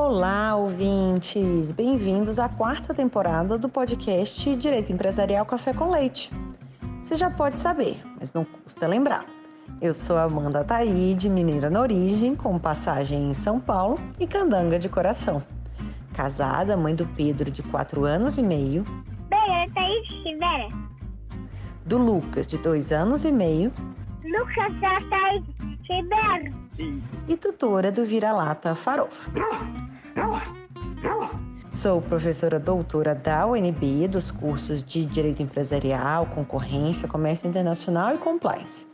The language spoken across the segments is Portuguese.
Olá, ouvintes! Bem-vindos à quarta temporada do podcast Direito Empresarial Café com Leite. Você já pode saber, mas não custa lembrar. Eu sou Amanda Taide, mineira na origem, com passagem em São Paulo e candanga de coração. Casada, mãe do Pedro, de 4 anos e meio. Bem, Taide Rivera. Do Lucas, de 2 anos e meio. Lucas da Taide Rivera. E tutora do Vira-Lata Farofa. Sou professora doutora da UNB dos cursos de Direito Empresarial, Concorrência, Comércio Internacional e Compliance.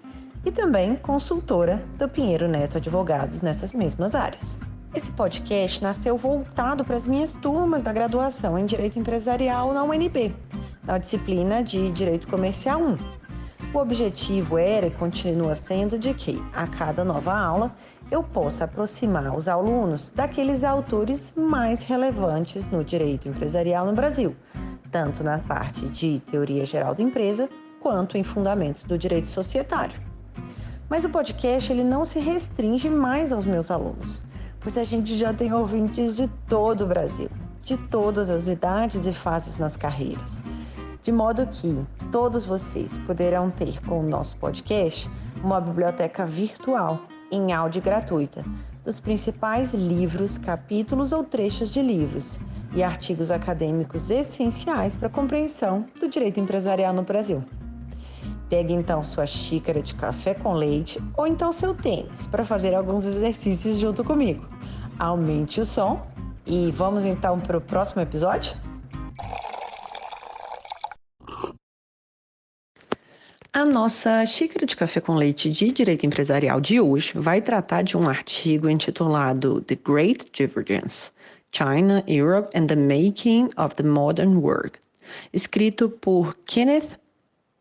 E também consultora do Pinheiro Neto Advogados nessas mesmas áreas. Esse podcast nasceu voltado para as minhas turmas da graduação em Direito Empresarial na UNB, na disciplina de Direito Comercial 1. O objetivo era e continua sendo de que, a cada nova aula, eu possa aproximar os alunos daqueles autores mais relevantes no direito empresarial no Brasil, tanto na parte de teoria geral da empresa, quanto em fundamentos do direito societário. Mas o podcast ele não se restringe mais aos meus alunos, pois a gente já tem ouvintes de todo o Brasil, de todas as idades e fases nas carreiras. De modo que todos vocês poderão ter com o nosso podcast uma biblioteca virtual em áudio gratuita dos principais livros, capítulos ou trechos de livros e artigos acadêmicos essenciais para a compreensão do direito empresarial no Brasil. Pegue então sua xícara de café com leite ou então seu tênis para fazer alguns exercícios junto comigo. Aumente o som e vamos então para o próximo episódio? A nossa xícara de café com leite de direito empresarial de hoje vai tratar de um artigo intitulado The Great Divergence: China, Europe and the Making of the Modern World, escrito por Kenneth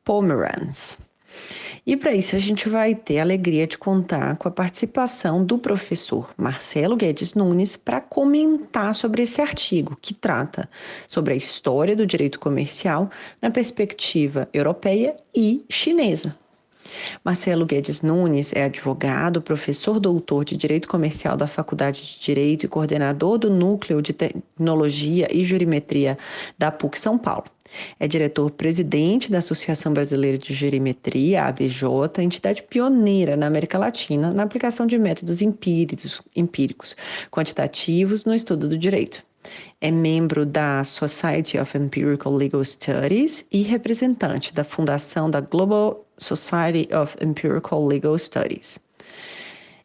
Pomeranz. E para isso a gente vai ter a alegria de contar com a participação do professor Marcelo Guedes Nunes para comentar sobre esse artigo, que trata sobre a história do direito comercial na perspectiva europeia e chinesa. Marcelo Guedes Nunes é advogado, professor doutor de Direito Comercial da Faculdade de Direito e coordenador do Núcleo de Tecnologia e Jurimetria da PUC São Paulo. É diretor-presidente da Associação Brasileira de Jurimetria, ABJ, entidade pioneira na América Latina na aplicação de métodos empíricos quantitativos no estudo do direito. É membro da Society of Empirical Legal Studies e representante da fundação da Global Society of Empirical Legal Studies.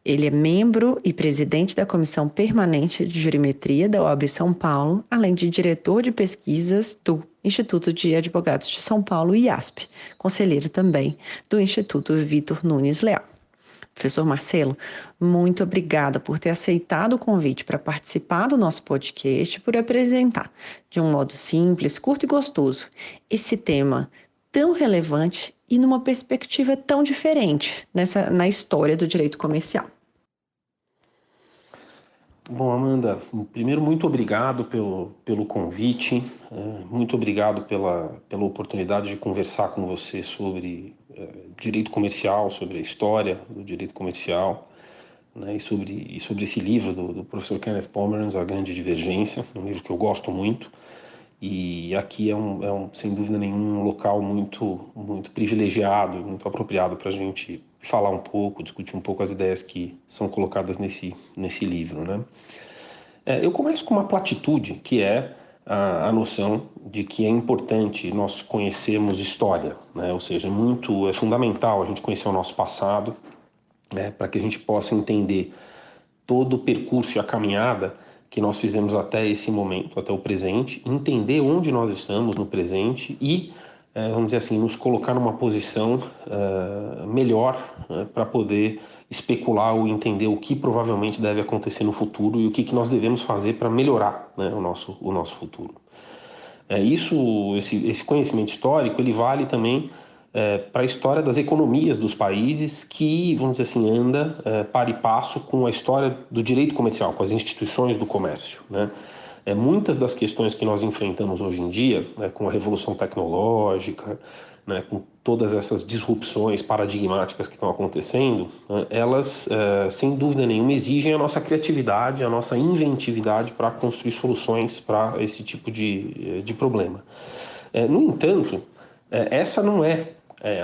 Ele é membro e presidente da Comissão Permanente de Jurimetria da OAB São Paulo, além de diretor de pesquisas do Instituto de Advogados de São Paulo, IASP, conselheiro também do Instituto Vitor Nunes Leal. Professor Marcelo, muito obrigada por ter aceitado o convite para participar do nosso podcast e por apresentar, de um modo simples, curto e gostoso, esse tema tão relevante e numa perspectiva tão diferente na história do direito comercial. Bom, Amanda, primeiro, muito obrigado pelo convite, muito obrigado pela oportunidade de conversar com você sobre direito comercial, sobre a história do direito comercial, né, e sobre esse livro do professor Kenneth Pomeranz, A Grande Divergência, um livro que eu gosto muito, e aqui sem dúvida nenhuma, um local muito privilegiado, muito apropriado para a gente falar um pouco, discutir um pouco as ideias que são colocadas nesse livro, né? Eu começo com uma platitude, que é a noção de que é importante nós conhecermos história, né? Ou seja, é fundamental a gente conhecer o nosso passado, né, para que a gente possa entender todo o percurso e a caminhada que nós fizemos até esse momento, até o presente, entender onde nós estamos no presente e, vamos dizer assim, nos colocar numa posição melhor, para poder especular ou entender o que provavelmente deve acontecer no futuro e o que nós devemos fazer para melhorar, né, o nosso futuro. Esse conhecimento histórico, ele vale também para a história das economias dos países que, vamos dizer assim, anda para e passo com a história do direito comercial, com as instituições do comércio, né? Muitas das questões que nós enfrentamos hoje em dia, né, com a revolução tecnológica, né, com todas essas disrupções paradigmáticas que estão acontecendo, né, elas, sem dúvida nenhuma, exigem a nossa criatividade, a nossa inventividade para construir soluções para esse tipo de problema. No entanto, essa não é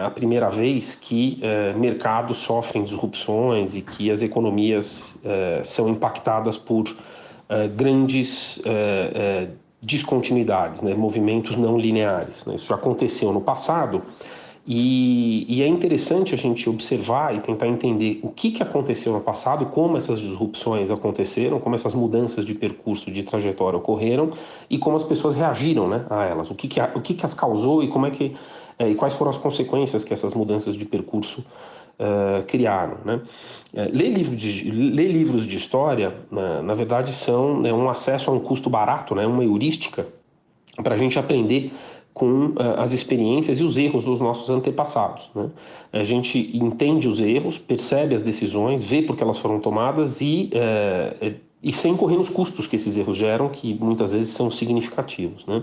a primeira vez que mercados sofrem disrupções e que as economias são impactadas por grandes descontinuidades, né, movimentos não lineares, né? Isso já aconteceu no passado e é interessante a gente observar e tentar entender o que aconteceu no passado, como essas disrupções aconteceram, como essas mudanças de percurso, de trajetória ocorreram e como as pessoas reagiram, né, a elas, o que as causou e como e quais foram as consequências que essas mudanças de percurso criaram, né? Ler livros de história, na verdade, são um acesso a um custo barato, né, uma heurística para a gente aprender com as experiências e os erros dos nossos antepassados, né? A gente entende os erros, percebe as decisões, vê por que elas foram tomadas e sem correr nos custos que esses erros geram, que muitas vezes são significativos, né?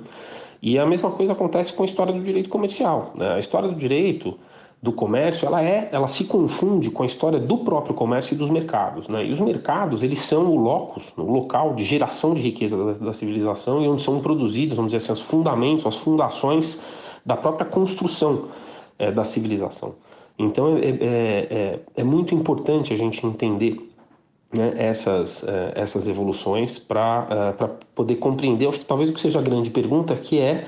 E a mesma coisa acontece com a história do direito comercial, né? A história do direito do comércio, ela se confunde com a história do próprio comércio e dos mercados, né? E os mercados, eles são o locus, o local de geração de riqueza da civilização e onde são produzidos, vamos dizer assim, os fundamentos, as fundações da própria construção da civilização. Então, é muito importante a gente entender, né, essas evoluções para poder compreender, acho que talvez o que seja a grande pergunta, que é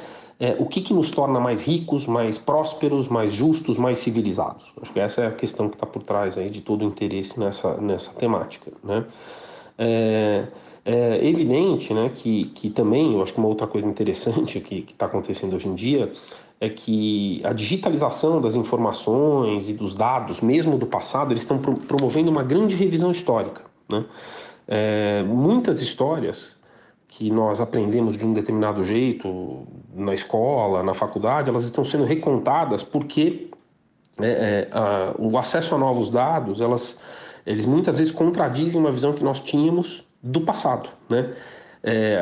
o que nos torna mais ricos, mais prósperos, mais justos, mais civilizados. Acho que essa é a questão que está por trás aí de todo o interesse nessa temática, né? É evidente, né, que também, eu acho que uma outra coisa interessante que está acontecendo hoje em dia é que a digitalização das informações e dos dados, mesmo do passado, eles estão promovendo uma grande revisão histórica, né? Muitas histórias que nós aprendemos de um determinado jeito na escola, na faculdade, elas estão sendo recontadas porque o acesso a novos dados, eles muitas vezes contradizem uma visão que nós tínhamos do passado, né?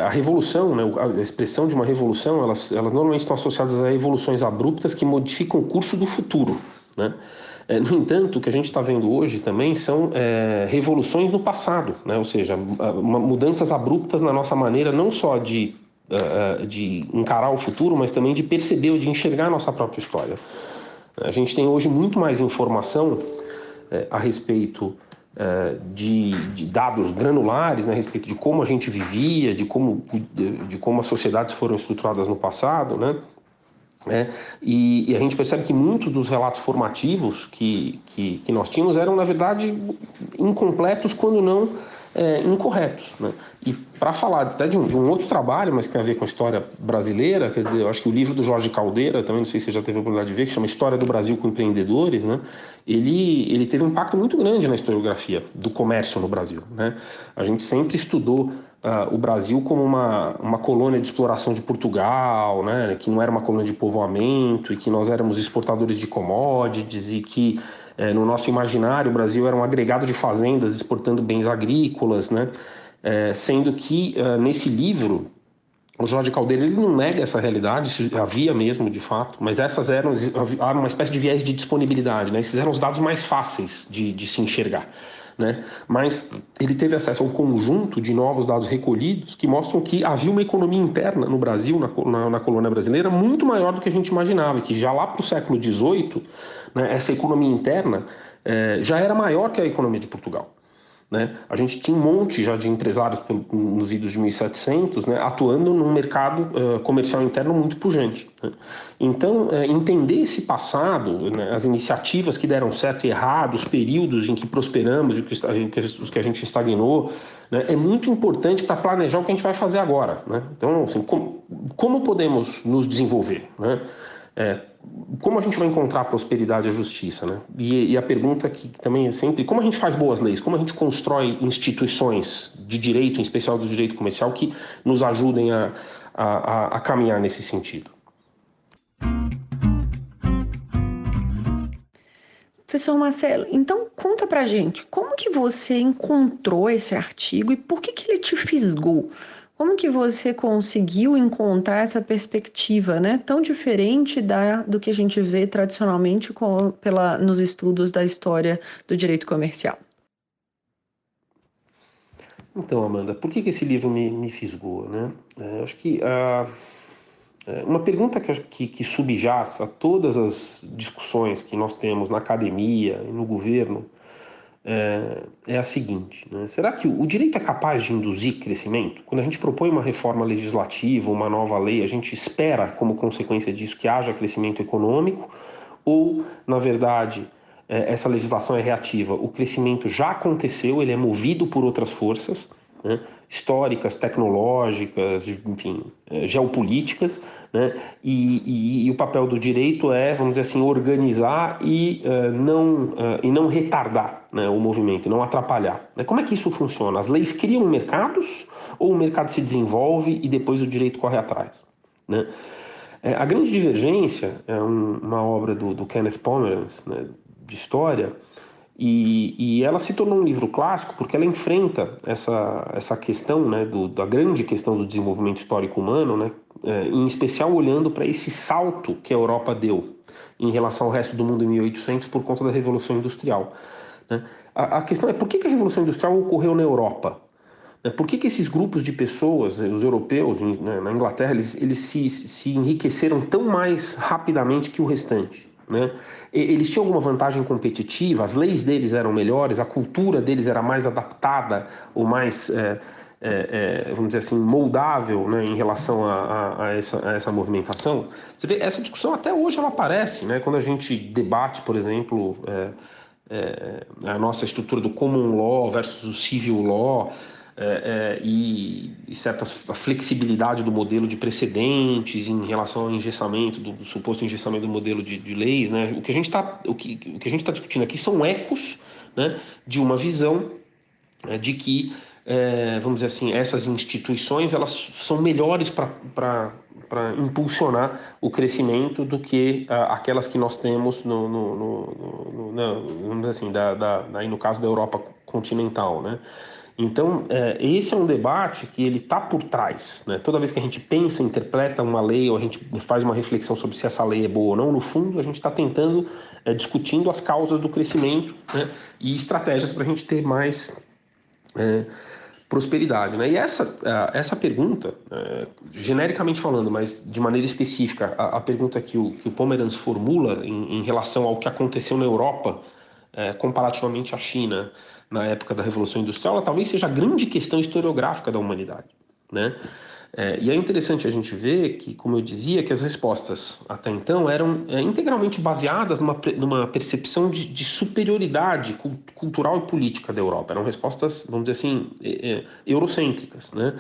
A revolução, né, a expressão de uma revolução, elas normalmente estão associadas a evoluções abruptas que modificam o curso do futuro, né? No entanto, o que a gente está vendo hoje também são revoluções no passado, né? Ou seja, mudanças abruptas na nossa maneira não só de encarar o futuro, mas também de perceber ou de enxergar a nossa própria história. A gente tem hoje muito mais informação a respeito de dados granulares, né, a respeito de como a gente vivia, de como as sociedades foram estruturadas no passado, né? E a gente percebe que muitos dos relatos formativos que nós tínhamos eram, na verdade, incompletos, quando não incorretos, né? E para falar até de um outro trabalho, mas que tem a ver com a história brasileira, quer dizer, eu acho que o livro do Jorge Caldeira, também não sei se você já teve a oportunidade de ver, que chama História do Brasil com Empreendedores, né? Ele teve um impacto muito grande na historiografia do comércio no Brasil, né? A gente sempre estudou o Brasil como uma colônia de exploração de Portugal, né, que não era uma colônia de povoamento e que nós éramos exportadores de commodities e que no nosso imaginário o Brasil era um agregado de fazendas exportando bens agrícolas, né, sendo que nesse livro o Jorge Caldeira ele não nega essa realidade, isso havia mesmo de fato, mas havia uma espécie de viés de disponibilidade, né, esses eram os dados mais fáceis de se enxergar, né? Mas ele teve acesso a um conjunto de novos dados recolhidos que mostram que havia uma economia interna no Brasil, na colônia brasileira, muito maior do que a gente imaginava, e que já lá para o século XVIII, né, essa economia interna já era maior que a economia de Portugal, né? A gente tinha um monte já de empresários nos idos de 1700, né, atuando num mercado comercial interno muito pujante, né? Então, entender esse passado, né, as iniciativas que deram certo e errado, os períodos em que prosperamos e os que a gente estagnou, né, é muito importante para planejar o que a gente vai fazer agora, né? Então, assim, como podemos nos desenvolver, né? Como a gente vai encontrar a prosperidade e a justiça, né? E a pergunta que também é sempre, como a gente faz boas leis? Como a gente constrói instituições de direito, em especial do direito comercial, que nos ajudem a caminhar nesse sentido? Professor Marcelo, então conta pra gente, como que você encontrou esse artigo e por que ele te fisgou? Como que você conseguiu encontrar essa perspectiva, né, tão diferente do que a gente vê tradicionalmente nos estudos da história do direito comercial? Então, Amanda, por que esse livro me fisgou, né? Acho que uma pergunta que subjaz a todas as discussões que nós temos na academia e no governo é a seguinte, né? Será que o direito é capaz de induzir crescimento? Quando a gente propõe uma reforma legislativa, uma nova lei, a gente espera, como consequência disso, que haja crescimento econômico? Ou, na verdade, essa legislação é reativa? O crescimento já aconteceu, ele é movido por outras forças, né, históricas, tecnológicas, enfim, geopolíticas, né, e o papel do direito é, vamos dizer assim, organizar e não retardar, né, o movimento, não atrapalhar. Como é que isso funciona? As leis criam mercados ou o mercado se desenvolve e depois o direito corre atrás, né? A Grande Divergência é uma obra do Kenneth Pomeranz, né, de história, e ela se tornou um livro clássico porque ela enfrenta essa questão, né, da grande questão do desenvolvimento histórico humano, né, em especial olhando para esse salto que a Europa deu em relação ao resto do mundo em 1800 por conta da Revolução Industrial, né? A questão é por que a Revolução Industrial ocorreu na Europa? Por que esses grupos de pessoas, os europeus, né, na Inglaterra, eles se enriqueceram tão mais rapidamente que o restante, né? Eles tinham alguma vantagem competitiva, as leis deles eram melhores, a cultura deles era mais adaptada ou mais, vamos dizer assim, moldável, né, em relação a essa movimentação. Você vê, essa discussão até hoje ela aparece, né, quando a gente debate, por exemplo, a nossa estrutura do common law versus o civil law, e a flexibilidade do modelo de precedentes em relação ao engessamento, do suposto engessamento do modelo de leis, né? O que a gente está discutindo aqui são ecos, né, de uma visão de que, vamos dizer assim, essas instituições elas são melhores para impulsionar o crescimento do que aquelas que nós temos vamos dizer assim, aí no caso da Europa continental, né? Então, esse é um debate que ele está por trás, né? Toda vez que a gente pensa, interpreta uma lei ou a gente faz uma reflexão sobre se essa lei é boa ou não, no fundo a gente está tentando, discutindo as causas do crescimento, né, e estratégias para a gente ter mais prosperidade, né? E essa pergunta, genericamente falando, mas de maneira específica, a pergunta que o Pomeranz formula em relação ao que aconteceu na Europa, comparativamente à China na época da Revolução Industrial, ela talvez seja a grande questão historiográfica da humanidade, né? E é interessante a gente ver que, como eu dizia, que as respostas até então eram integralmente baseadas numa percepção de superioridade cultural e política da Europa. Eram respostas, vamos dizer assim, eurocêntricas, né?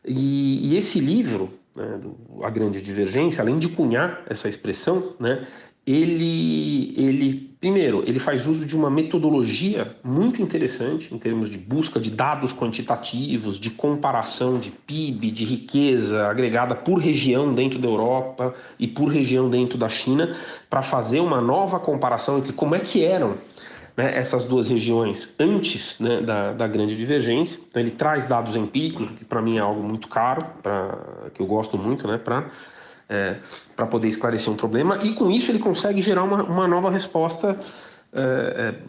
E esse livro, né, A Grande Divergência, além de cunhar essa expressão, né, primeiro, ele faz uso de uma metodologia muito interessante em termos de busca de dados quantitativos, de comparação de PIB, de riqueza agregada por região dentro da Europa e por região dentro da China, para fazer uma nova comparação entre como é que eram, né, essas duas regiões antes, né, da Grande Divergência. Então ele traz dados empíricos, o que para mim é algo muito caro, que eu gosto muito, né, para poder esclarecer um problema, e com isso ele consegue gerar uma nova resposta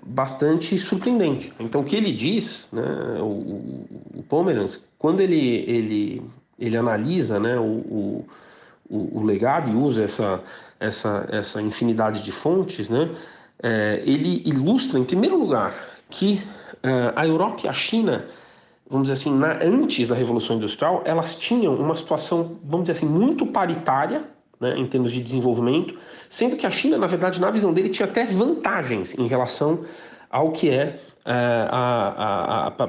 bastante surpreendente. Então o que ele diz, né, o Pomeranz, quando ele analisa, né, o legado e usa essa infinidade de fontes, né, ele ilustra, em primeiro lugar, que a Europa e a China, vamos dizer assim, antes da Revolução Industrial, elas tinham uma situação, vamos dizer assim, muito paritária, né, em termos de desenvolvimento, sendo que a China, na verdade, na visão dele, tinha até vantagens em relação ao que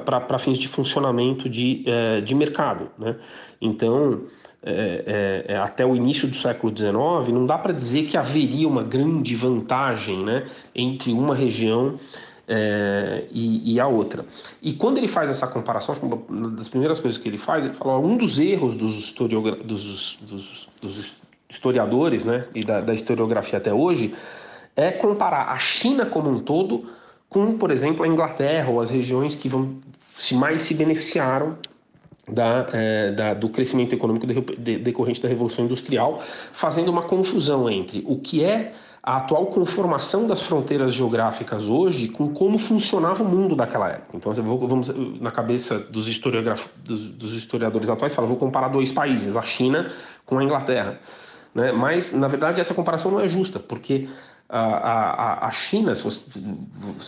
para fins de funcionamento de mercado, né? Então, até o início do século XIX, não dá para dizer que haveria uma grande vantagem, né, entre uma região e a outra. E quando ele faz essa comparação, acho que uma das primeiras coisas que ele faz, ele fala, um dos erros dos historiadores, né, e da historiografia até hoje, é comparar a China como um todo com, por exemplo, a Inglaterra ou as regiões que mais se beneficiaram do crescimento econômico decorrente da Revolução Industrial, fazendo uma confusão entre o que é a atual conformação das fronteiras geográficas hoje com como funcionava o mundo daquela época. Então, vamos na cabeça dos historiadores atuais, vou comparar dois países, a China com a Inglaterra, né? Mas, na verdade, essa comparação não é justa, porque a China, se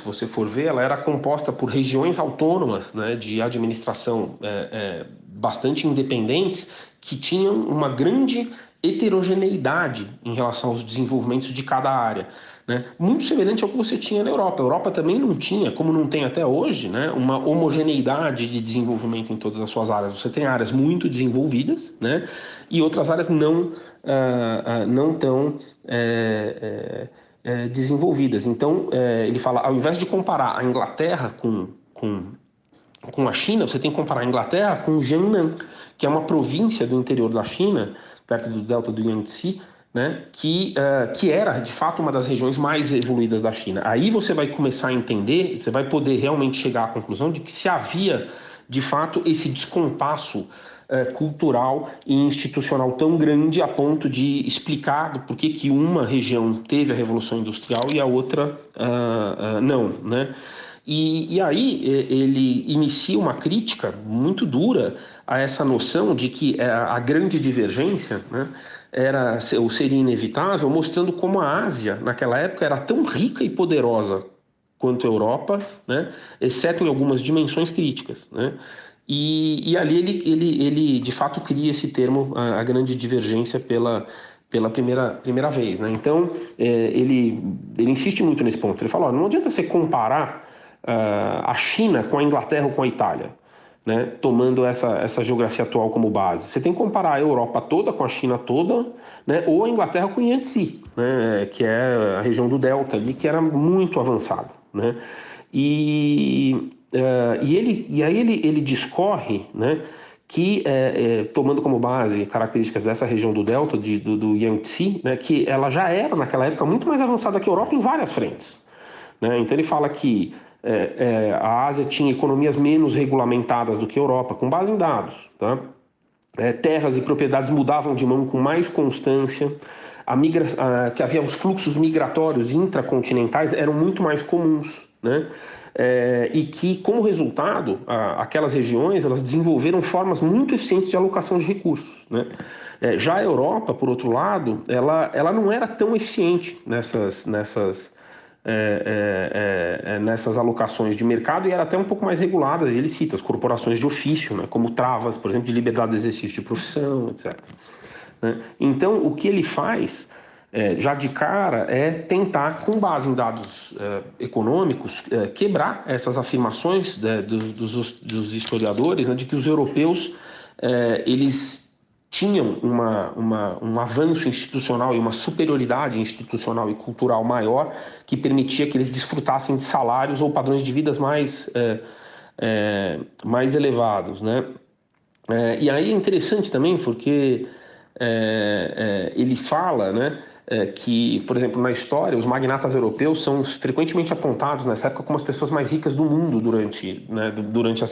você for ver, ela era composta por regiões autônomas, né, de administração bastante independentes, que tinham uma grande heterogeneidade em relação aos desenvolvimentos de cada área, né? Muito semelhante ao que você tinha na Europa. A Europa também não tinha, como não tem até hoje, né, uma homogeneidade de desenvolvimento em todas as suas áreas. Você tem áreas muito desenvolvidas, né, e outras áreas não tão desenvolvidas. Então, ele fala, ao invés de comparar a Inglaterra com a China, você tem que comparar a Inglaterra com Jiangnan, que é uma província do interior da China, perto do delta do Yangtze, né, que era, de fato, uma das regiões mais evoluídas da China. Aí você vai começar a entender, você vai poder realmente chegar à conclusão de que se havia, de fato, esse descompasso cultural e institucional tão grande a ponto de explicar por que uma região teve a Revolução Industrial e a outra não, né? E aí ele inicia uma crítica muito dura a essa noção de que a grande divergência, né, seria inevitável, mostrando como a Ásia, naquela época, era tão rica e poderosa quanto a Europa, né, exceto em algumas dimensões críticas, né? E ali ele de fato cria esse termo, a grande divergência, pela primeira vez, né? Então ele insiste muito nesse ponto. Ele fala, não adianta você comparar a China com a Inglaterra ou com a Itália, né, tomando essa geografia atual como base. Você tem que comparar a Europa toda com a China toda, né, ou a Inglaterra com o Yangtze, né, que é a região do Delta ali, que era muito avançada, né? E aí ele discorre, né, que, tomando como base características dessa região do Delta, do Yangtze, né, que ela já era, naquela época, muito mais avançada que a Europa em várias frentes, né? Então ele fala que a Ásia tinha economias menos regulamentadas do que a Europa, com base em dados, tá? Terras e propriedades mudavam de mão com mais constância, que havia os fluxos migratórios intracontinentais eram muito mais comuns, né? E que, como resultado, aquelas regiões elas desenvolveram formas muito eficientes de alocação de recursos, né? Já a Europa, por outro lado, ela não era tão eficiente nessas alocações de mercado, e era até um pouco mais regulada. Ele cita as corporações de ofício, né, como travas, por exemplo, de liberdade de exercício de profissão, etc. Né? Então, o que ele faz, já de cara, é tentar, com base em dados econômicos, quebrar essas afirmações dos historiadores, né, de que os europeus eles tinham um avanço institucional e uma superioridade institucional e cultural maior, que permitia que eles desfrutassem de salários ou padrões de vidas mais elevados, né? E aí é interessante também porque ele fala, né, que, por exemplo, na história, os magnatas europeus são frequentemente apontados nessa época como as pessoas mais ricas do mundo durante a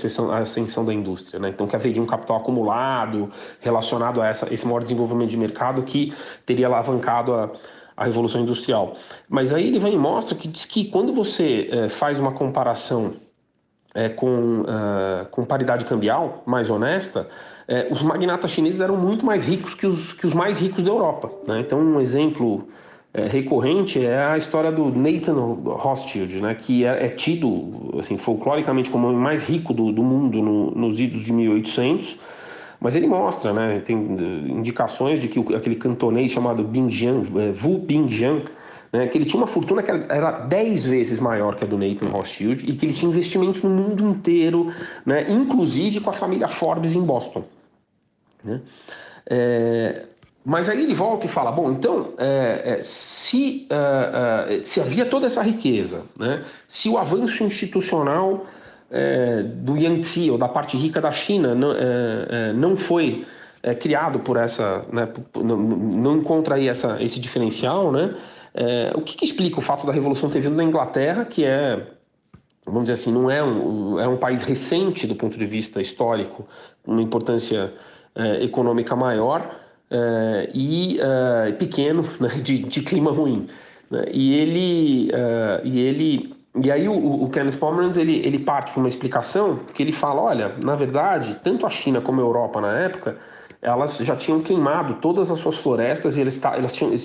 ascensão da indústria, né? Então, que haveria um capital acumulado relacionado a esse maior desenvolvimento de mercado que teria alavancado a Revolução Industrial. Mas aí ele vem e mostra que diz que quando você faz uma comparação com paridade cambial mais honesta, os magnatas chineses eram muito mais ricos que os mais ricos da Europa, né? Então, um exemplo recorrente é a história do Nathan Rothschild, né, que é tido assim, folcloricamente como o mais rico do mundo nos idos de 1800, mas ele mostra, né, tem indicações de que aquele cantonês chamado Wu Bingjian, né, que ele tinha uma fortuna que era 10 vezes maior que a do Nathan Rothschild e que ele tinha investimentos no mundo inteiro, né, inclusive com a família Forbes em Boston, né? Mas aí ele volta e fala, bom, então, se havia toda essa riqueza, né, se o avanço institucional do Yangtze, ou da parte rica da China, não foi criado por essa, né, não encontra aí esse diferencial, né? O que explica o fato da Revolução ter vindo da Inglaterra, que é vamos dizer assim, não é é um país recente do ponto de vista histórico, com uma importância econômica maior e pequeno, né, de clima ruim, né? E aí o Kenneth Pomeranz ele parte para uma explicação que ele fala, olha, na verdade, tanto a China como a Europa na época, elas já tinham queimado todas as suas florestas e eles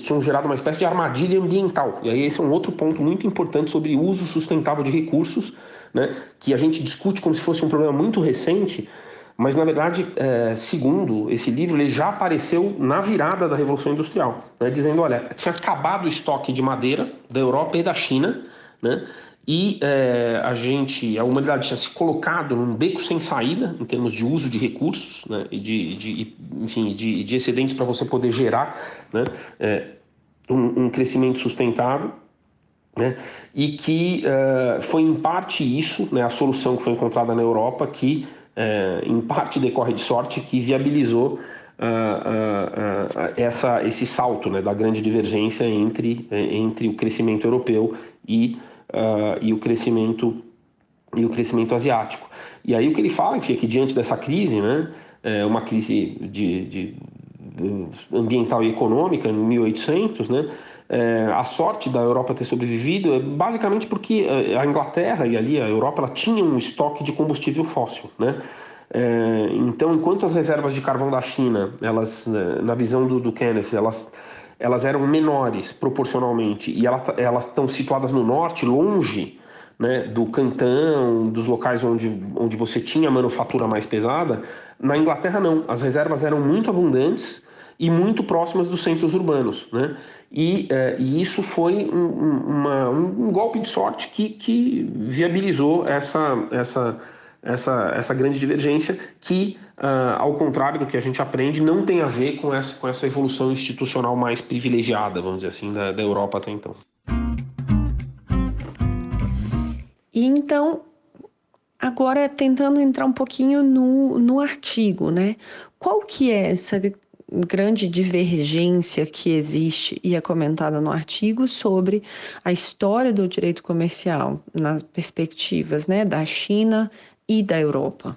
tinham gerado uma espécie de armadilha ambiental. E aí esse é um outro ponto muito importante sobre o uso sustentável de recursos, né, que a gente discute como se fosse um problema muito recente, mas na verdade, segundo esse livro, ele já apareceu na virada da Revolução Industrial, né, dizendo, olha, tinha acabado o estoque de madeira da Europa e da China, né, e a humanidade tinha se colocado num beco sem saída em termos de uso de recursos, né, e de excedentes para você poder gerar, né, um crescimento sustentável, né, e que foi em parte isso, né, a solução que foi encontrada na Europa, que em parte decorre de sorte, que viabilizou esse salto, né, da grande divergência entre o crescimento europeu e o crescimento asiático. E aí o que ele fala, enfim, é que diante dessa crise, né, uma crise ambiental e econômica em 1800, né, a sorte da Europa ter sobrevivido é basicamente porque a Inglaterra e ali a Europa ela tinha um estoque de combustível fóssil, né? Então, enquanto as reservas de carvão da China, elas, na visão do Kenneth, elas eram menores proporcionalmente e elas estão situadas no norte, longe, né, do Cantão, dos locais onde você tinha a manufatura mais pesada. Na Inglaterra não, as reservas eram muito abundantes e muito próximas dos centros urbanos, né? E isso foi um golpe de sorte que viabilizou essa grande divergência que, ao contrário do que a gente aprende, não tem a ver com essa evolução institucional mais privilegiada, vamos dizer assim, da Europa até então. E então, agora tentando entrar um pouquinho no artigo, né? Qual que é essa grande divergência que existe e é comentada no artigo sobre a história do direito comercial nas perspectivas, né, da China e da Europa?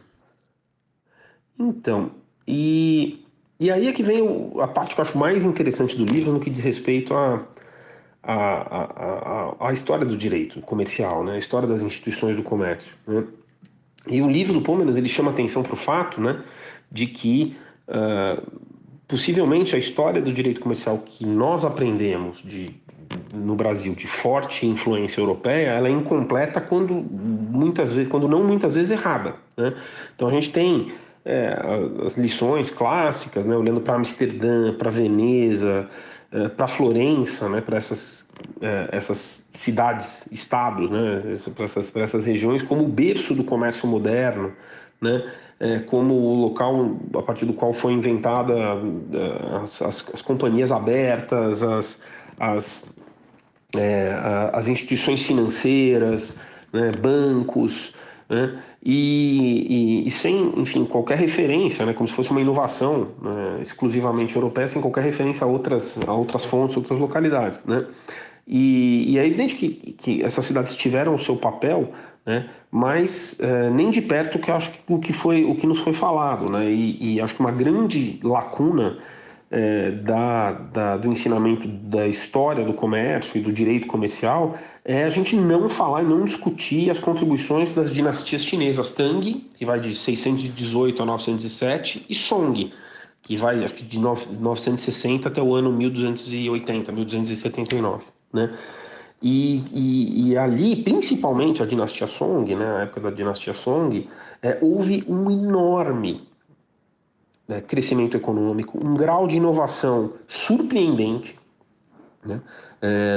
Então, e aí é que vem a parte que eu acho mais interessante do livro no que diz respeito à história do direito comercial, né? A história das instituições do comércio, né? E o livro do Pomeranz ele chama atenção para o fato, né, de que possivelmente a história do direito comercial que nós aprendemos no Brasil de forte influência europeia, ela é incompleta quando não muitas vezes errada, né? Então a gente tem as lições clássicas, né, olhando para Amsterdã, para Veneza, para Florença, né, para essas cidades-estados, né, para essas regiões como o berço do comércio moderno, né, como o local a partir do qual foi inventada as companhias abertas, as instituições financeiras, né, bancos, né, e sem, enfim, qualquer referência, né, como se fosse uma inovação, né, exclusivamente europeia, sem qualquer referência a outras fontes, outras localidades, né? E é evidente que essas cidades tiveram o seu papel, né, mas nem de perto que eu acho que o que nos foi falado, né? E acho que uma grande lacuna do ensinamento da história do comércio e do direito comercial é a gente não falar e não discutir as contribuições das dinastias chinesas, Tang, que vai de 618 a 907, e Song, que vai acho que de 960 até o ano 1280, 1279, né? E ali, principalmente a dinastia Song, né, a época da dinastia Song, houve um enorme, né, crescimento econômico, um grau de inovação surpreendente, né,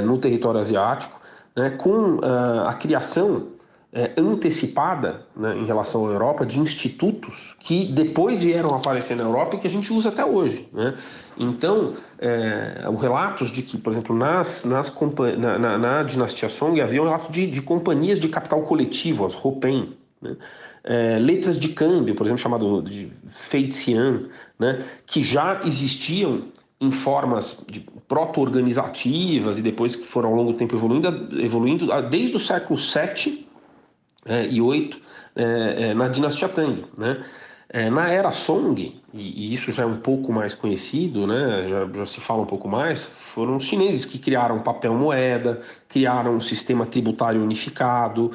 no território asiático, né, com a criação antecipada, né, em relação à Europa, de institutos que depois vieram aparecer na Europa e que a gente usa até hoje, né? Então, relatos de que, por exemplo, na dinastia Song havia relatos de companhias de capital coletivo, as Hopen, né? Letras de câmbio, por exemplo, chamado de Feixian, né, que já existiam em formas de proto-organizativas e depois que foram ao longo do tempo evoluindo desde o século VII e 8 na dinastia Tang, né? Na era Song, e isso já é um pouco mais conhecido, né? Já se fala um pouco mais, foram os chineses que criaram papel moeda, criaram um sistema tributário unificado,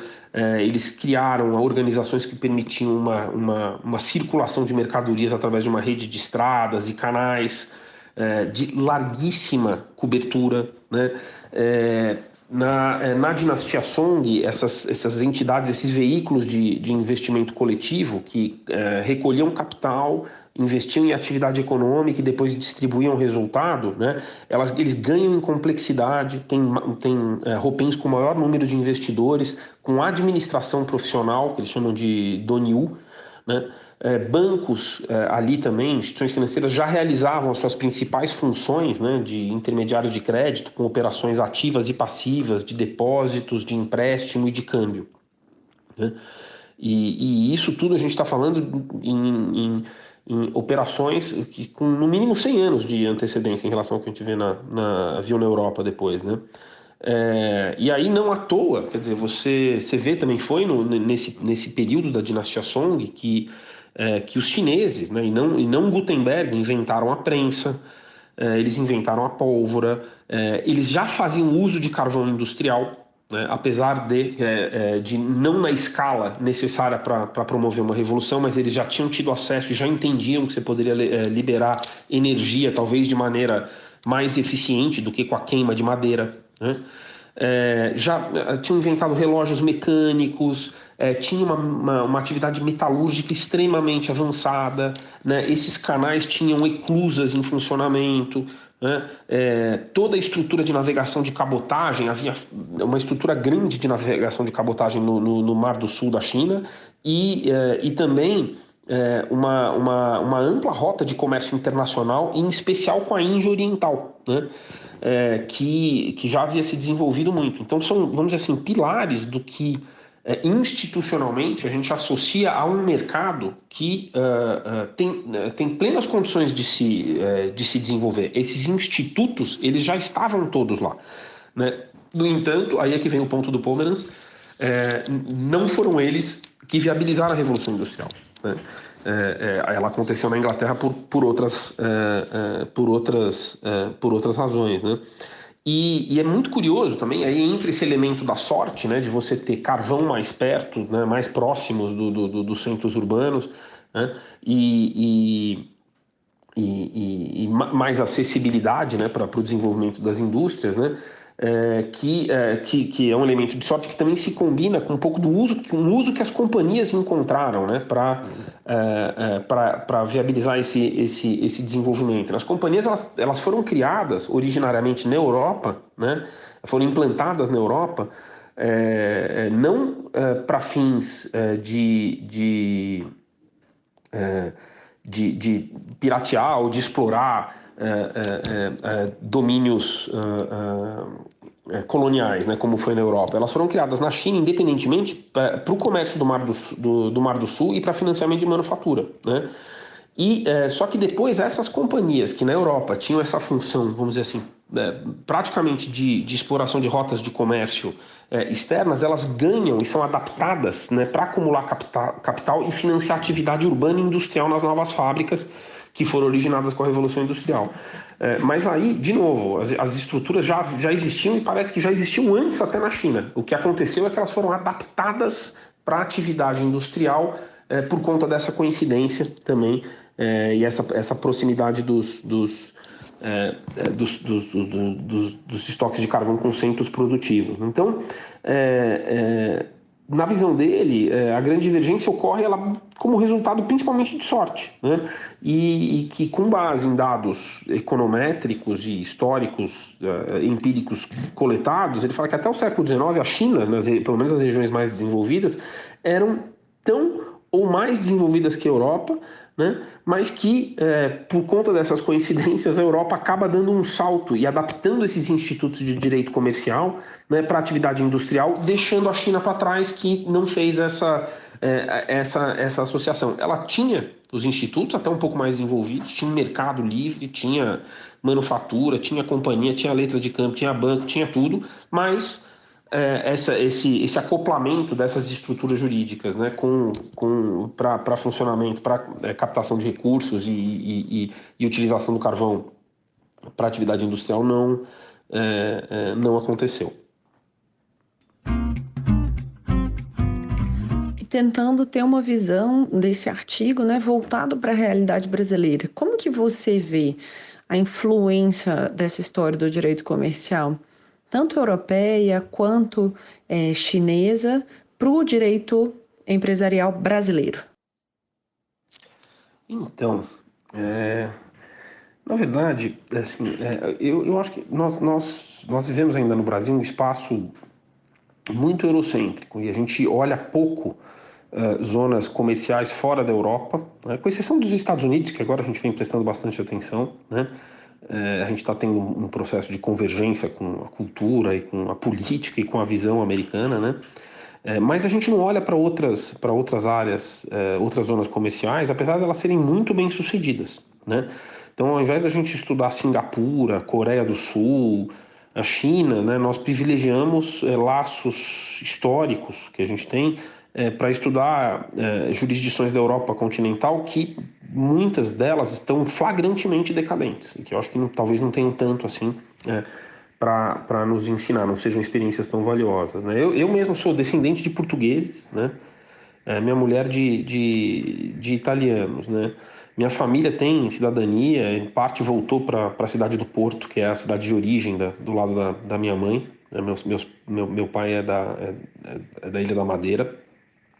eles criaram organizações que permitiam uma circulação de mercadorias através de uma rede de estradas e canais de larguíssima cobertura, né? Na dinastia Song, essas entidades, esses veículos de investimento coletivo que recolhiam capital, investiam em atividade econômica e depois distribuíam o resultado, né? Eles ganham em complexidade, tem Hopins com maior número de investidores, com administração profissional, que eles chamam de Doniu, né? Bancos ali também, instituições financeiras já realizavam as suas principais funções, né, de intermediário de crédito, com operações ativas e passivas, de depósitos, de empréstimo e de câmbio, né? E isso tudo a gente está falando em operações que, com no mínimo 100 anos de antecedência em relação ao que a gente viu na Europa depois, né? E aí não à toa, quer dizer, você vê também, foi nesse período da dinastia Song que os chineses, né, e não Gutenberg, inventaram a prensa, eles inventaram a pólvora, eles já faziam uso de carvão industrial, né, apesar de não na escala necessária para promover uma revolução, mas eles já tinham tido acesso e já entendiam que você poderia liberar energia, talvez de maneira mais eficiente do que com a queima de madeira, né? Já tinham inventado relógios mecânicos, tinha uma atividade metalúrgica extremamente avançada, né? Esses canais tinham eclusas em funcionamento, né? Toda a estrutura de navegação de cabotagem, havia uma estrutura grande de navegação de cabotagem no Mar do Sul da China e também uma ampla rota de comércio internacional, em especial com a Índia Oriental, né? Que já havia se desenvolvido muito. Então são, vamos dizer assim, pilares do que institucionalmente a gente associa a um mercado que tem plenas condições de se desenvolver. Esses institutos, eles já estavam todos lá, né? No entanto, aí é que vem o ponto do Pomeranz, não foram eles que viabilizaram a Revolução Industrial, né? Ela aconteceu na Inglaterra por outras razões, né? E é muito curioso também, aí entra esse elemento da sorte, né, de você ter carvão mais perto, né, mais próximos dos centros urbanos, né, e mais acessibilidade, né, para o desenvolvimento das indústrias, né, que é um elemento de sorte que também se combina com um pouco do uso que as companhias encontraram, né, para viabilizar esse desenvolvimento. As companhias elas foram criadas originariamente na Europa, né, foram implantadas na Europa, não para fins de piratear ou de explorar domínios coloniais, né, como foi na Europa. Elas foram criadas na China independentemente para o comércio do Mar do Sul e para financiamento de manufatura, né? Só que depois essas companhias que na Europa tinham essa função, vamos dizer assim, praticamente de exploração de rotas de comércio externas, elas ganham e são adaptadas, né, para acumular capital e financiar atividade urbana e industrial nas novas fábricas que foram originadas com a Revolução Industrial. Mas aí, de novo, as estruturas já existiam e parece que já existiam antes até na China. O que aconteceu é que elas foram adaptadas para a atividade industrial por conta dessa coincidência também e essa proximidade dos estoques de carvão com centros produtivos. Então, na visão dele, a grande divergência ocorre como resultado principalmente de sorte, né? E que, com base em dados econométricos e históricos, empíricos coletados, ele fala que até o século XIX a China, pelo menos as regiões mais desenvolvidas, eram tão ou mais desenvolvidas que a Europa, né? Mas que, por conta dessas coincidências, a Europa acaba dando um salto e adaptando esses institutos de direito comercial, né, para a atividade industrial, deixando a China para trás, que não fez essa associação. Ela tinha os institutos até um pouco mais desenvolvidos, tinha um mercado livre, tinha manufatura, tinha companhia, tinha letra de câmbio, tinha banco, tinha tudo, mas esse acoplamento dessas estruturas jurídicas, né, para funcionamento, para captação de recursos e utilização do carvão para atividade industrial não aconteceu. E tentando ter uma visão desse artigo, né, voltado para a realidade brasileira, como que você vê a influência dessa história do direito comercial, tanto europeia quanto chinesa, para o direito empresarial brasileiro? Então, na verdade, assim, eu acho que nós vivemos ainda no Brasil um espaço muito eurocêntrico e a gente olha pouco zonas comerciais fora da Europa, né, com exceção dos Estados Unidos, que agora a gente vem prestando bastante atenção, né? A gente está tendo um processo de convergência com a cultura e com a política e com a visão americana, né? Mas a gente não olha para outras áreas, outras zonas comerciais, apesar de elas serem muito bem sucedidas, né? Então, ao invés da gente estudar Singapura, Coreia do Sul, a China, né, nós privilegiamos laços históricos que a gente tem para estudar jurisdições da Europa continental que muitas delas estão flagrantemente decadentes, e que eu acho que talvez não tenham tanto assim para nos ensinar, não sejam experiências tão valiosas, né? Eu mesmo sou descendente de portugueses, né? Minha mulher de italianos, né? Minha família tem cidadania, em parte voltou para a cidade do Porto, que é a cidade de origem do lado da minha mãe. Meu pai é da Ilha da Madeira.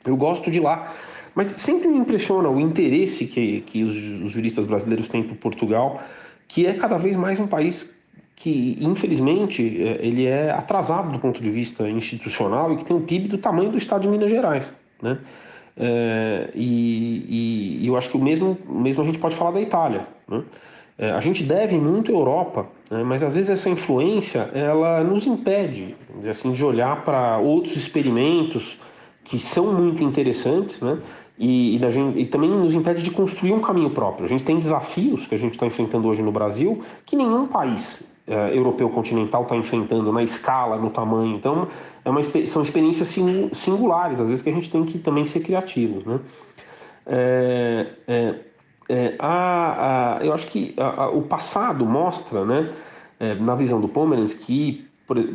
Eu gosto de lá, mas sempre me impressiona o interesse que os juristas brasileiros têm por Portugal, que é cada vez mais um país que, infelizmente, ele é atrasado do ponto de vista institucional e que tem um PIB do tamanho do estado de Minas Gerais, né? E eu acho que o mesmo a gente pode falar da Itália, né? A gente deve muito à Europa, né? Mas às vezes essa influência ela nos impede, vamos dizer assim, de olhar para outros experimentos que são muito interessantes, né? E também nos impede de construir um caminho próprio. A gente tem desafios que a gente está enfrentando hoje no Brasil que nenhum país europeu continental está enfrentando na escala, no tamanho. Então, são experiências singulares, às vezes que a gente tem que também ser criativos, né? Eu acho que o passado mostra, né, na visão do Pomerance, que,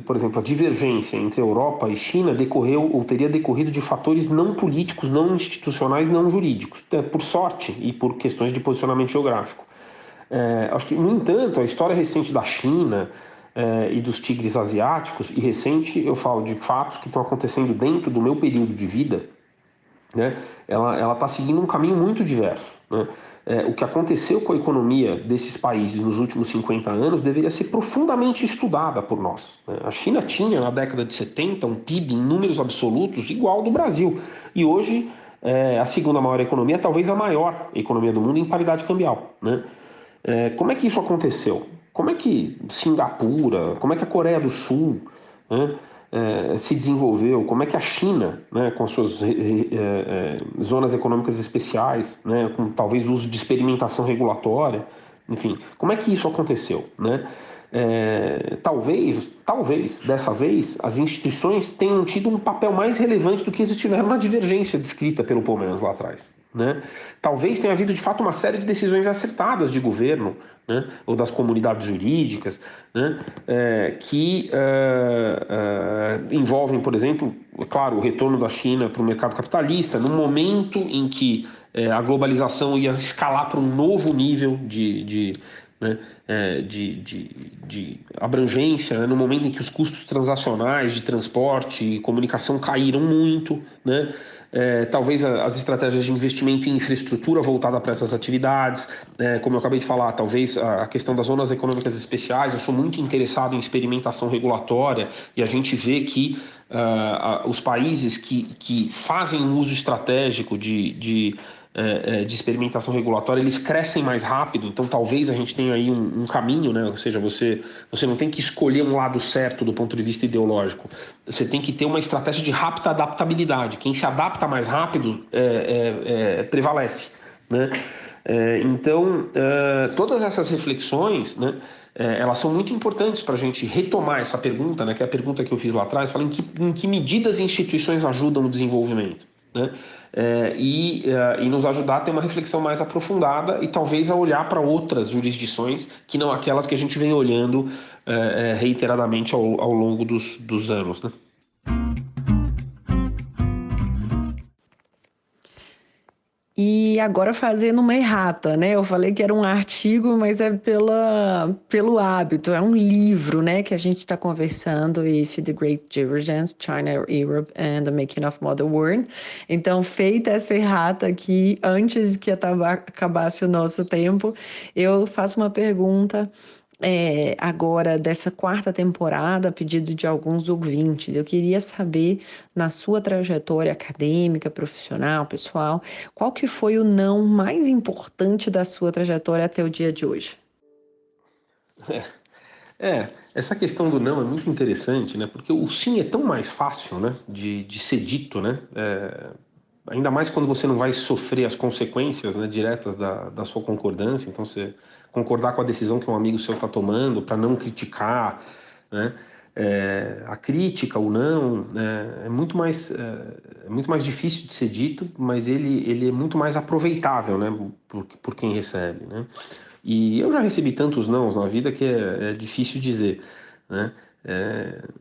por exemplo, a divergência entre Europa e China decorreu ou teria decorrido de fatores não políticos, não institucionais, não jurídicos, por sorte e por questões de posicionamento geográfico. Acho que, no entanto, a história recente da China e dos tigres asiáticos, e recente eu falo de fatos que estão acontecendo dentro do meu período de vida, né? Ela está seguindo um caminho muito diverso, né? O que aconteceu com a economia desses países nos últimos 50 anos deveria ser profundamente estudada por nós, né? A China tinha, na década de 70, um PIB em números absolutos igual ao do Brasil, e hoje a segunda maior economia, talvez a maior economia do mundo em paridade cambial, né? Como é que isso aconteceu? Como é que Singapura, como é que a Coreia do Sul, né, se desenvolveu? Como é que a China, né, com suas zonas econômicas especiais, né, com talvez uso de experimentação regulatória, enfim, como é que isso aconteceu, né? Talvez, dessa vez, as instituições tenham tido um papel mais relevante do que eles tiveram na divergência descrita pelo Pomerance lá atrás, né? Talvez tenha havido, de fato, uma série de decisões acertadas de governo, né, ou das comunidades jurídicas, né, que envolvem, por exemplo, claro, o retorno da China para o mercado capitalista, no momento em que a globalização ia escalar para um novo nível né, de abrangência, né, no momento em que os custos transacionais de transporte e comunicação caíram muito, né? Talvez as estratégias de investimento em infraestrutura voltada para essas atividades, como eu acabei de falar, talvez a questão das zonas econômicas especiais. Eu sou muito interessado em experimentação regulatória e a gente vê que os países que fazem um uso estratégico de experimentação regulatória, eles crescem mais rápido. Então talvez a gente tenha aí um caminho, né? Ou seja, você não tem que escolher um lado certo do ponto de vista ideológico, você tem que ter uma estratégia de rápida adaptabilidade. Quem se adapta mais rápido prevalece, né? Então todas essas reflexões, né, elas são muito importantes para a gente retomar essa pergunta, né, que é a pergunta que eu fiz lá atrás, falando em que medida as instituições ajudam no desenvolvimento, né, e nos ajudar a ter uma reflexão mais aprofundada e talvez a olhar para outras jurisdições que não aquelas que a gente vem olhando reiteradamente ao longo dos anos, né? E agora fazendo uma errata, né? Eu falei que era um artigo, mas é pelo hábito, é um livro, né? Que a gente está conversando, esse The Great Divergence, China, Europe and the Making of Modern World. Então, feita essa errata aqui, antes que acabasse o nosso tempo, eu faço uma pergunta agora dessa quarta temporada, a pedido de alguns ouvintes. Eu queria saber, na sua trajetória acadêmica, profissional, pessoal, qual que foi o não mais importante da sua trajetória até o dia de hoje? Essa questão do não é muito interessante, né? Porque o sim é tão mais fácil, né? De ser dito, né? Ainda mais quando você não vai sofrer as consequências, né, diretas da sua concordância. Então, você concordar com a decisão que um amigo seu está tomando para não criticar, né? A crítica, o não, é muito mais difícil de ser dito, mas ele é muito mais aproveitável, né, por quem recebe, né? E eu já recebi tantos nãos na vida que é difícil dizer, né?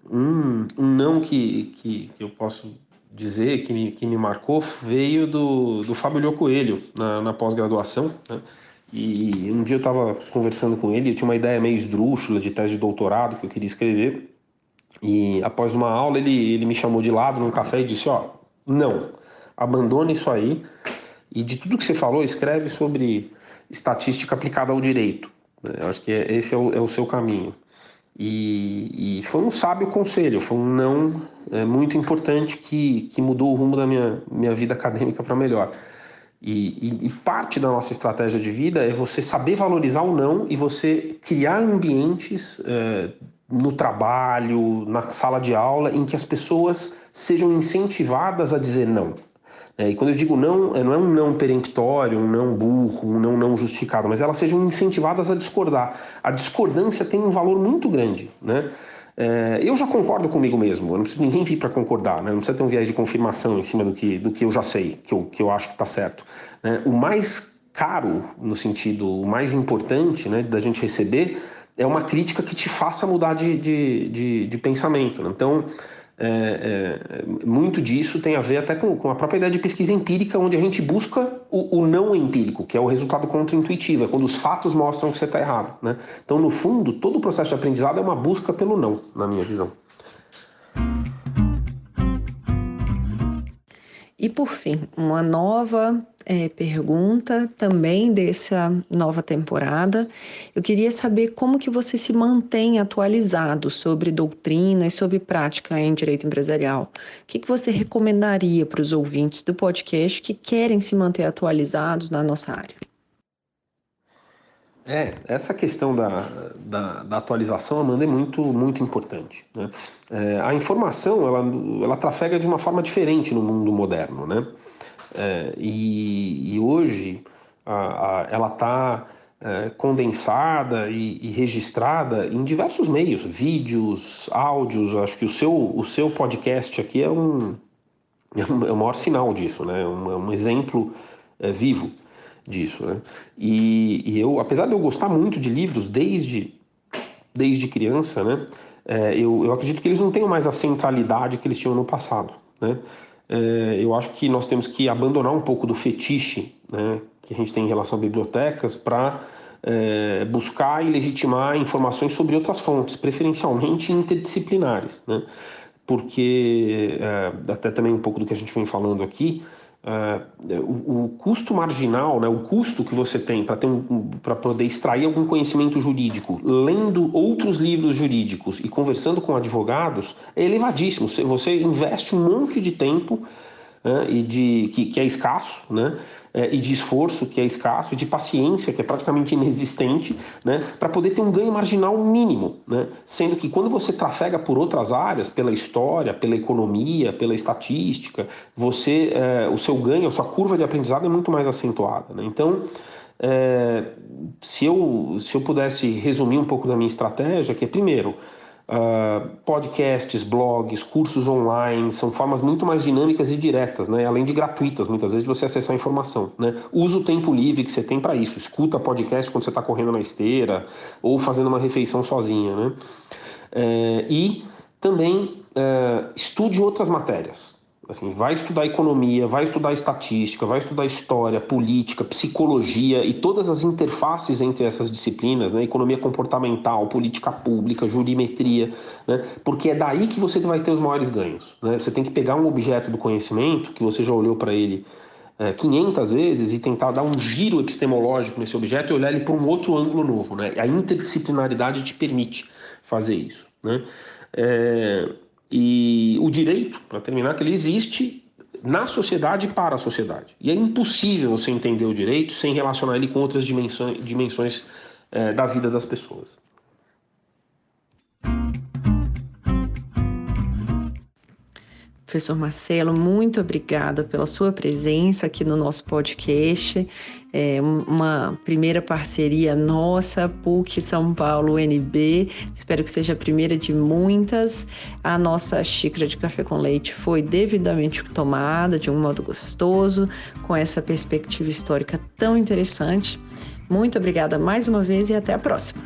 Um não que eu posso dizer que me marcou veio do Fábio Lio Coelho na pós-graduação, né? E um dia eu estava conversando com ele, eu tinha uma ideia meio esdrúxula de tese de doutorado que eu queria escrever, e após uma aula ele me chamou de lado num café e disse: ó, não, abandone isso aí e de tudo que você falou, escreve sobre estatística aplicada ao direito. Eu acho que esse é o seu caminho. E foi um sábio conselho, foi um não muito importante que mudou o rumo da minha vida acadêmica para melhor. E parte da nossa estratégia de vida é você saber valorizar o não e você criar ambientes no trabalho, na sala de aula, em que as pessoas sejam incentivadas a dizer não. E quando eu digo não, não é um não peremptório, um não burro, um não justificado, mas elas sejam incentivadas a discordar. A discordância tem um valor muito grande, né? Eu já concordo comigo mesmo, eu não preciso ninguém vir para concordar, né? Não precisa ter um viés de confirmação em cima do que eu já sei, que eu acho que está certo, né? O mais caro, no sentido o mais importante, né, da gente receber, é uma crítica que te faça mudar de pensamento, né? Então, muito disso tem a ver até com a própria ideia de pesquisa empírica, onde a gente busca o não empírico, que é o resultado contra-intuitivo, é quando os fatos mostram que você está errado, né? Então, no fundo, todo o processo de aprendizado é uma busca pelo não, na minha visão. E por fim, uma nova pergunta também dessa nova temporada. Eu queria saber como que você se mantém atualizado sobre doutrina e sobre prática em direito empresarial. O que você recomendaria para os ouvintes do podcast que querem se manter atualizados na nossa área? Essa questão da atualização, Amanda, é muito importante, né? A informação, ela trafega de uma forma diferente no mundo moderno, né? E hoje ela está condensada e registrada em diversos meios, vídeos, áudios. Acho que o seu podcast aqui é o maior sinal disso, né? Um exemplo vivo disso, né? E eu, apesar de eu gostar muito de livros desde criança, né? Eu acredito que eles não tenham mais a centralidade que eles tinham no passado, né? Eu acho que nós temos que abandonar um pouco do fetiche, né, que a gente tem em relação a bibliotecas para buscar e legitimar informações sobre outras fontes, preferencialmente interdisciplinares, né? Porque, até também um pouco do que a gente vem falando aqui, o custo marginal, né, o custo que você tem para poder extrair algum conhecimento jurídico, lendo outros livros jurídicos e conversando com advogados, é elevadíssimo. Você investe um monte de tempo, né, que é escasso, né, e de esforço, que é escasso, e de paciência, que é praticamente inexistente, né, para poder ter um ganho marginal mínimo, né, sendo que quando você trafega por outras áreas, pela história, pela economia, pela estatística, o seu ganho, a sua curva de aprendizado é muito mais acentuada, né? Então, Se eu pudesse resumir um pouco da minha estratégia, que é, primeiro, podcasts, blogs, cursos online, são formas muito mais dinâmicas e diretas, né? Além de gratuitas, muitas vezes, de você acessar a informação, né? Usa o tempo livre que você tem para isso. Escuta podcast quando você está correndo na esteira ou fazendo uma refeição sozinha, né? E também estude outras matérias. Assim, vai estudar economia, vai estudar estatística, vai estudar história, política, psicologia e todas as interfaces entre essas disciplinas, né? Economia comportamental, política pública, jurimetria, né? Porque é daí que você vai ter os maiores ganhos, né? Você tem que pegar um objeto do conhecimento, que você já olhou para ele 500 vezes, e tentar dar um giro epistemológico nesse objeto e olhar ele por um outro ângulo novo, né? A interdisciplinaridade te permite fazer isso, né? E o direito, para terminar, que ele existe na sociedade e para a sociedade. E é impossível você entender o direito sem relacionar ele com outras dimensões da vida das pessoas. Professor Marcelo, muito obrigada pela sua presença aqui no nosso podcast. É uma primeira parceria nossa, PUC São Paulo UNB. Espero que seja a primeira de muitas. A nossa xícara de café com leite foi devidamente tomada de um modo gostoso, com essa perspectiva histórica tão interessante. Muito obrigada mais uma vez e até a próxima.